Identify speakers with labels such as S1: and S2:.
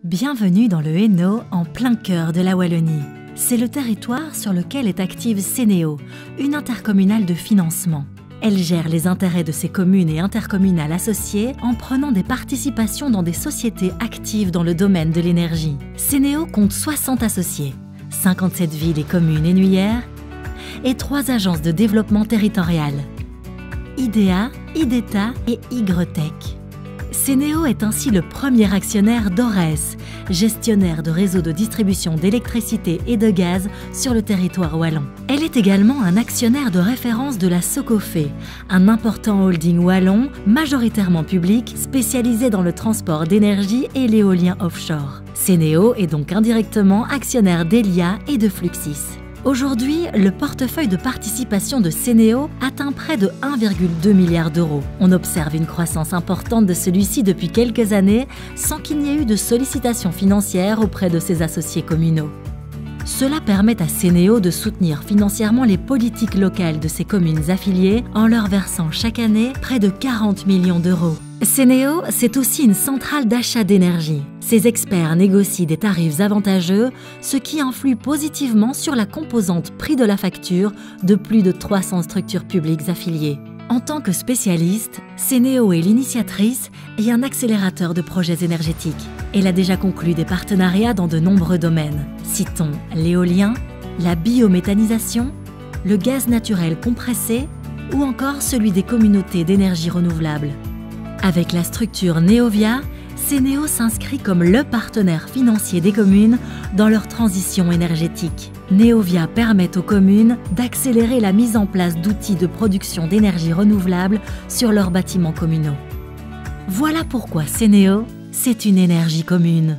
S1: Bienvenue dans le Hainaut, en plein cœur de la Wallonie. C'est le territoire sur lequel est active Sénéo, une intercommunale de financement. Elle gère les intérêts de ses communes et intercommunales associées en prenant des participations dans des sociétés actives dans le domaine de l'énergie. Sénéo compte 60 associés, 57 villes et communes énuyères et 3 agences de développement territorial, IDEA, IDETA et Ygretech. Sénéo est ainsi le premier actionnaire d'Ores, gestionnaire de réseaux de distribution d'électricité et de gaz sur le territoire wallon. Elle est également un actionnaire de référence de la Socofé, un important holding wallon majoritairement public spécialisé dans le transport d'énergie et l'éolien offshore. Sénéo est donc indirectement actionnaire d'Elia et de Fluxys. Aujourd'hui, le portefeuille de participation de Sénéo atteint près de 1,2 milliard d'euros. On observe une croissance importante de celui-ci depuis quelques années sans qu'il n'y ait eu de sollicitations financières auprès de ses associés communaux. Cela permet à Sénéo de soutenir financièrement les politiques locales de ses communes affiliées en leur versant chaque année près de 40 millions d'euros. Sénéo, c'est aussi une centrale d'achat d'énergie. Ses experts négocient des tarifs avantageux, ce qui influe positivement sur la composante prix de la facture de plus de 300 structures publiques affiliées. En tant que spécialiste, Sénéo est l'initiatrice et un accélérateur de projets énergétiques. Elle a déjà conclu des partenariats dans de nombreux domaines. Citons l'éolien, la biométhanisation, le gaz naturel compressé ou encore celui des communautés d'énergie renouvelable. Avec la structure Neovia, Sénéo s'inscrit comme le partenaire financier des communes dans leur transition énergétique. Neovia permet aux communes d'accélérer la mise en place d'outils de production d'énergie renouvelable sur leurs bâtiments communaux. Voilà pourquoi Sénéo, c'est une énergie commune.